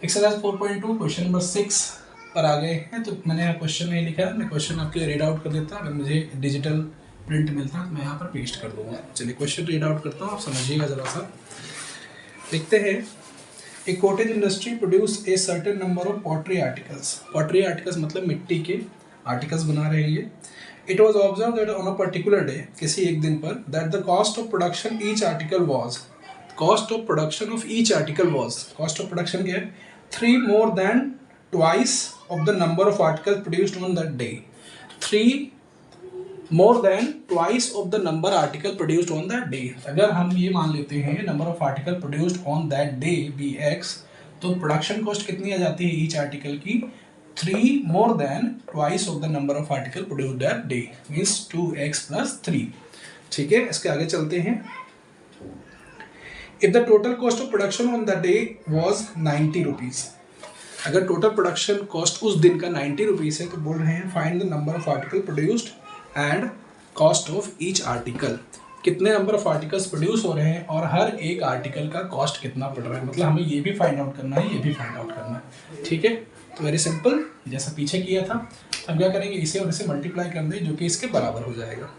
Exercise 4.2 question number 6 पर आ गए हैं। तो मैंने यहाँ क्वेश्चन नहीं लिखा है, मैं क्वेश्चन आपके लिए रीड आउट कर देता हूँ। अगर मुझे डिजिटल प्रिंट मिलता तो मैं यहाँ पर पेस्ट कर दूंगा। चलिए क्वेश्चन रीड आउट करता हूँ, आप समझिएगा ज़रा सा। देखते हैं, a cottage industry produce a certain number of pottery articles. Pottery articles मतलब मिट्टी के आर्टिकल्स बना रहे हैं ये। It was observe that on a particular day, किसी एक दिन पर, that the cost of production each article was, cost of production of each article was, cost of production क्या है, 3 more than twice of the number of articles produced on that day. 3 more than twice of the number article produced on that day. अगर हम ये मान लेते हैं number of article produced on that day be x, तो production cost कितनी आ जाती है ईच आर्टिकल की, 3 more than twice of the number of article produced that day, means 2x plus 3. ठीक है, इसके आगे चलते हैं। If the total cost of production on that day was 90 rupees, अगर टोटल प्रोडक्शन कॉस्ट उस दिन का 90 रुपीज़ है, तो बोल रहे हैं find the number of article produced and cost of each article. कितने नंबर ऑफ आर्टिकल्स प्रोड्यूस हो रहे हैं और हर एक आर्टिकल का कॉस्ट कितना पड़ रहा है, मतलब हमें ये भी फाइंड आउट करना है, ये भी फाइंड आउट करना है। ठीक है, तो वेरी सिंपल, जैसा पीछे किया था। हम क्या करेंगे, इसे और इसे मल्टीप्लाई कर दें, जो कि इसके बराबर हो जाएगा।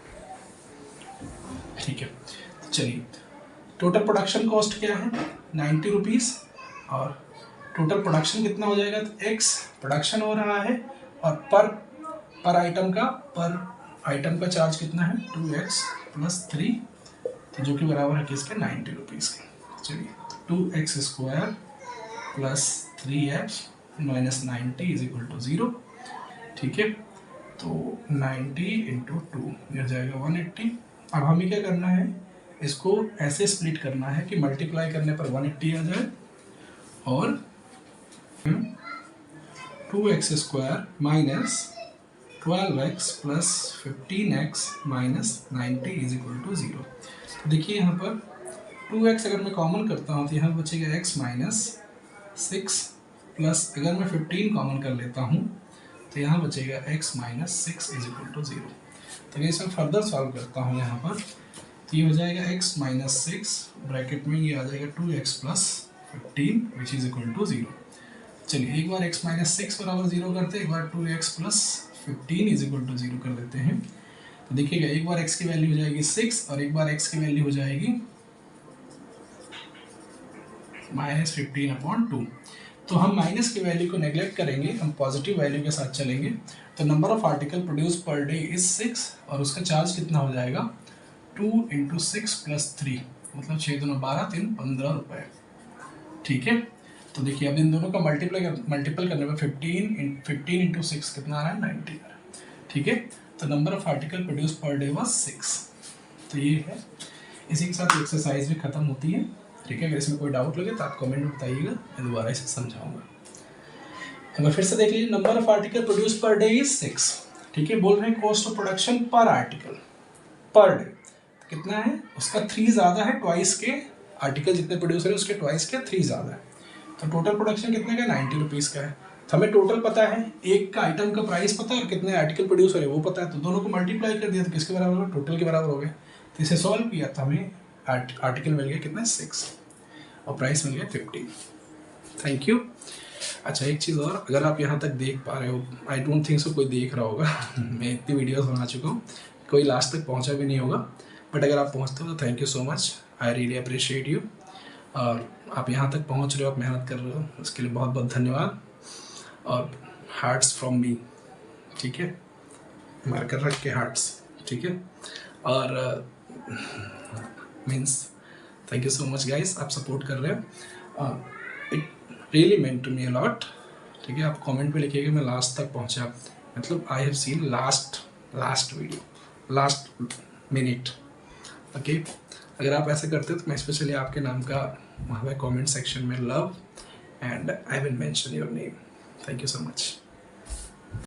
ठीक है, तो चलिए, टोटल प्रोडक्शन कॉस्ट क्या है 90 रुपीज़, और टोटल प्रोडक्शन कितना हो जाएगा, तो x प्रोडक्शन हो रहा है, और पर आइटम का चार्ज कितना है 2x plus 3, तो जो कि बराबर है किसके 90 रुपीज़ के। चलिए, 2x square plus 3x minus 90 is equal to 0। ठीक है, तो 90 इंटू 2 यह जाएगा 180। अब हमें क्या करना है, इसको ऐसे स्प्लिट करना है कि मल्टीप्लाई करने पर 180 आ जाए, और 2x square minus 12x plus 15x minus 90 is equal to 0। तो देखिए यहाँ पर 2x अगर मैं कॉमन करता हूँ तो यहाँ बचेगा x माइनस 6, प्लस अगर मैं 15 कॉमन कर लेता हूँ तो यहाँ बचेगा x minus 6 is equal to 0। तो अगर इसमें फर्दर सॉल्व करता हूँ यहाँ पर, तो ये हो जाएगा x माइनस 6, ब्रैकेट में ये आ जाएगा 2x plus 15 which is equal to 0। चलिए, एक बार x माइनस 6 बराबर 0 करते हैं, एक बार 2x plus 15 is equal to 0 कर देते हैं। तो देखिएगा, एक बार x की वैल्यू हो जाएगी 6 और एक बार x की वैल्यू हो जाएगी माइनस 15/2। तो हम माइनस की वैल्यू को नेग्लेक्ट करेंगे, हम पॉजिटिव वैल्यू के साथ चलेंगे। तो number of article produce per day is 6, और उसका चार्ज कितना हो जाएगा 2 इंटू 6 प्लस 3, मतलब 6 दूना 12, 3 15 रुपये। ठीक है, तो देखिए अब इन दोनों का मल्टीपल करने पर 15 इंटू 6 कितना आ रहा है 90 आ रहा है। ठीक है, तो number of article produce per day was 6। तो ये है, इसी के साथ एक्सरसाइज भी खत्म होती है। ठीक है, अगर इसमें कोई डाउट लगे तो आप कमेंट में बताइएगा, मैं दोबारा इसे समझाऊंगा। अब फिर से देख लीजिए, number of article produce per day is 6। ठीक है, बोल रहे हैं कॉस्ट ऑफ प्रोडक्शन पर आर्टिकल पर डे कितना है, उसका 3 ज़्यादा है, ट्वाइस के आर्टिकल जितने प्रोड्यूस है उसके ट्वाइस के 3 ज़्यादा है। तो टोटल प्रोडक्शन कितने का 90 रुपीज़ का है। तो हमें टोटल पता है, एक का आइटम का प्राइस पता है और कितने आर्टिकल प्रोड्यूस हो रहे हैं वो पता है, तो दोनों को मल्टीप्लाई कर दिया तो किसके बराबर हो गया, टोटल के बराबर हो गया। तो इसे सॉल्व किया तो हमें आर्टिकल मिल गया कितना 6 और प्राइस मिल गया 15। Thank you. अच्छा, एक चीज़ और, अगर आप यहाँ तक देख पा रहे हो, आई डोंट थिंक सो कोई देख रहा होगा मैं इतनी वीडियोस बना चुका हूँ, कोई लास्ट तक पहुँचा भी नहीं होगा, बट अगर आप पहुँचते हो तो thank you so much, I really appreciate you. और आप यहाँ तक पहुँच रहे हो, आप मेहनत कर रहे हो, उसके लिए बहुत बहुत धन्यवाद, और हार्ट्स फ्रॉम मी। ठीक है, मार्कर रख के हार्ट्स। ठीक है, और means thank you so much guys, आप सपोर्ट कर रहे हो, it really meant to me a lot. ठीक है, आप कमेंट पे लिखिएगा मैं लास्ट तक पहुँचा, मतलब I have seen last video, last minute. Okay, अगर आप ऐसे करते हो तो मैं स्पेशली आपके नाम का वहाँ पे कमेंट सेक्शन में love and I will mention your name. Thank you so much.